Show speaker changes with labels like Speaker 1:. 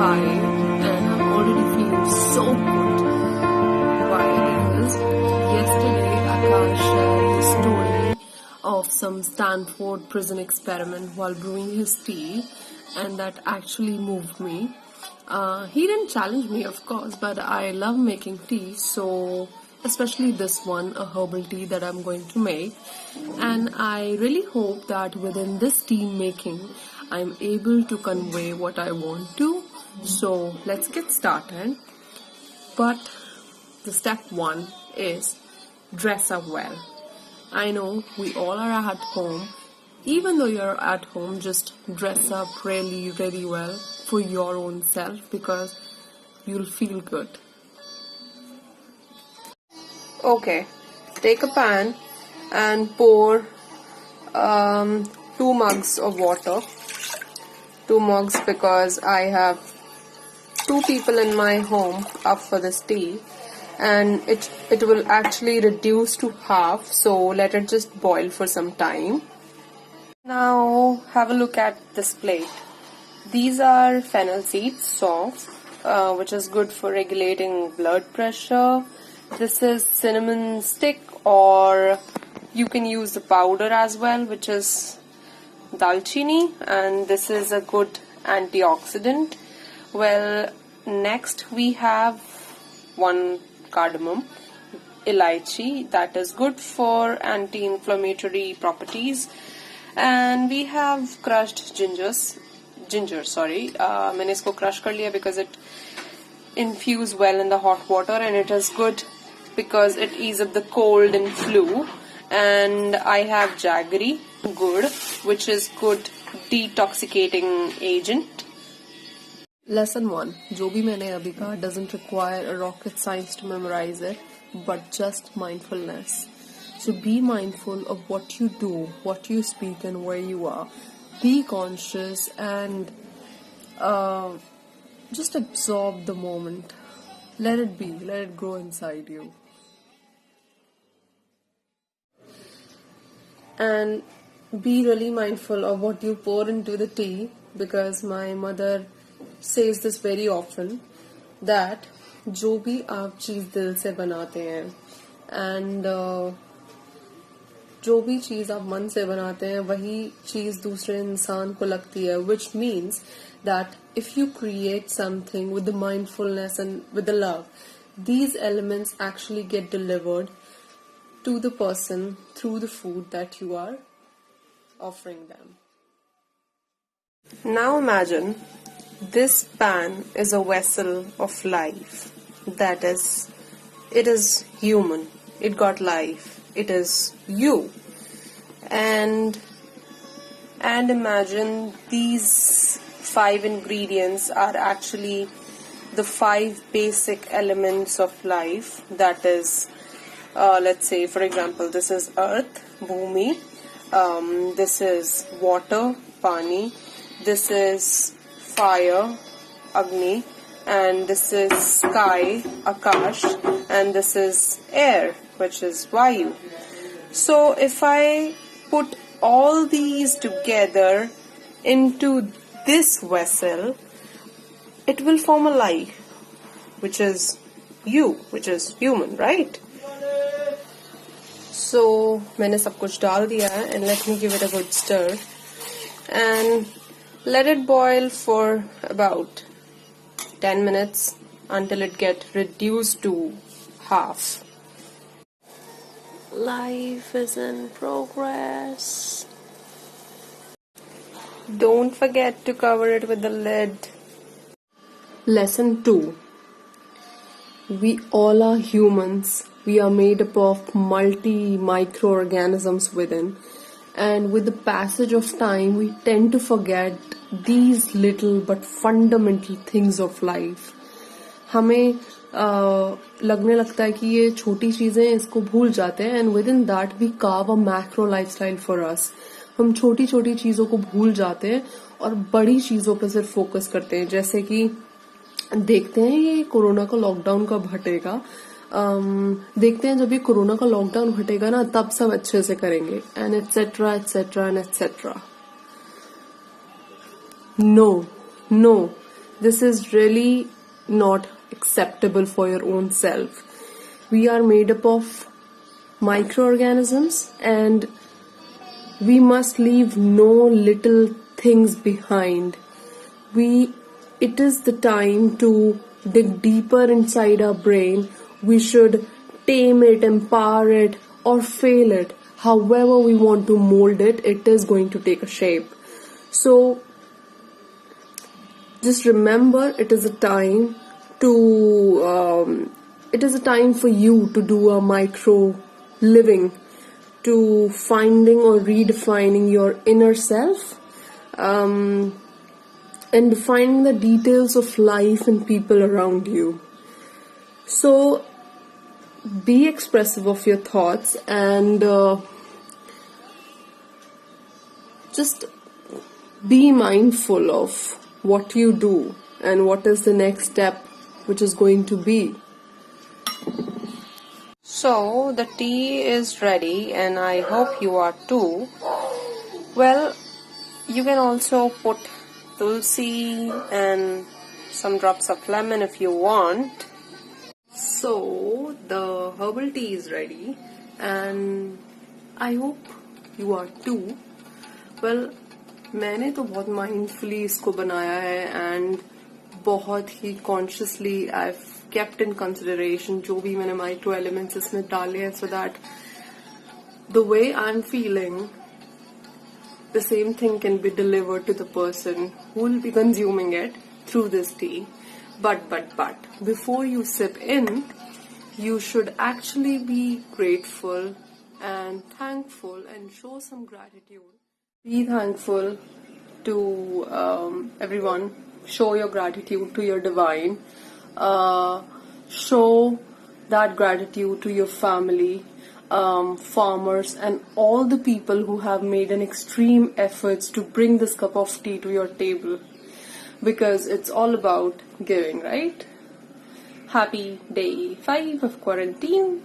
Speaker 1: 5 and I'm already feeling so good. Why? Because yesterday Akash shared the story of some Stanford prison experiment while brewing his tea, and that actually moved me. He didn't challenge me, of course, but I love making tea, so especially this one, a herbal tea that I'm going to make. And I really hope that within this tea making, I'm able to convey what I want to. So let's get started. But the step 1 is dress up well. I know we all are at home. Even though you're at home, just dress up really, really well for your own self because you'll feel good. Okay, take a pan and pour 2 mugs of water. 2 mugs because I have 2 people in my home up for this tea, and it will actually reduce to half, so let it just boil for some time. Now have a look at this plate. These are fennel seeds, sauce, which is good for regulating blood pressure. This is cinnamon stick, or you can use the powder as well, which is dalchini, and this is a good antioxidant. Well, next we have 1 cardamom, elaichi, that is good for anti-inflammatory properties. And we have crushed ginger. मैंने इसको crush कर लिया because it infuse well in the hot water, and it is good because it eases up the cold and flu. And I have jaggery, good, which is good detoxicating agent. Lesson 1, जो भी मैंने अभी कहा doesn't require a rocket science to memorize it, but just mindfulness. So be mindful of what you do, what you speak, and where you are. Be conscious and just absorb the moment. Let it be, let it grow inside you. And be really mindful of what you pour into the tea, because my mother says this very often, that जो भी आप चीज़ दिल से बनाते हैं and जो भी चीज़ आप मन से बनाते हैं वही चीज़ दूसरे इंसान को लगती है, which means that if you create something with the mindfulness and with the love, these elements actually get delivered to the person through the food that you are offering them. Now imagine this pan is a vessel of life. That is, it is human. It got life. It is you. And imagine these 5 ingredients are actually the 5 basic elements of life. That is, let's say, for example, this is earth, bhumi. This is water, pani. This is fire, agni. And this is sky, akash. And this is air, which is vayu. So if I put all these together into this vessel, it will form a life, which is you, which is human, right? So मैंने सब कुछ डाल दिया है, and let me give it a good stir and let it boil for about 10 minutes until it gets reduced to half. Life is in progress. Don't forget to cover it with the lid. Lesson 2. We all are humans. We are made up of microorganisms within. And with the passage of time, we tend to forget these little but fundamental things of life. हमें लगने लगता है कि ये छोटी चीजें, इसको भूल जाते हैं, and within that we carve a macro lifestyle for us. हम छोटी छोटी चीजों को भूल जाते हैं और बड़ी चीजों पर सिर्फ फोकस करते हैं. जैसे कि देखते हैं ये कोरोना का लॉकडाउन कब हटेगा, देखते हैं जब ये कोरोना का लॉकडाउन हटेगा ना तब सब अच्छे से करेंगे, and etcetera etcetera and etcetera. No, This is really not acceptable for your own self. We are made up of microorganisms, and we must leave no little things behind. It is the time to dig deeper inside our brain. We should tame it, empower it, or fail it. However we want to mold it, it is going to take a shape. So just remember, it is a time for you to do a micro living, to finding or redefining your inner self, and defining the details of life and people around you. So be expressive of your thoughts, and just be mindful of what you do and what is the next step which is going to be. So the tea is ready, and I hope you are too. Well, you can also put tulsi and some drops of lemon if you want. So the herbal tea is ready, and I hope you are too. Well, मैंने तो बहुत mindfully इसको बनाया है, and बहुत ही consciously I've kept in consideration जो भी मैंने micro elements इसमें डाले हैं, so that the way I'm feeling, the same thing can be delivered to the person who will be consuming it through this tea. But before you sip in, you should actually be grateful and thankful and show some gratitude. Be thankful to everyone. Show your gratitude to your divine. Show that gratitude to your family, farmers, and all the people who have made an extreme efforts to bring this cup of tea to your table. Because it's all about giving, right? Happy day 5 of quarantine.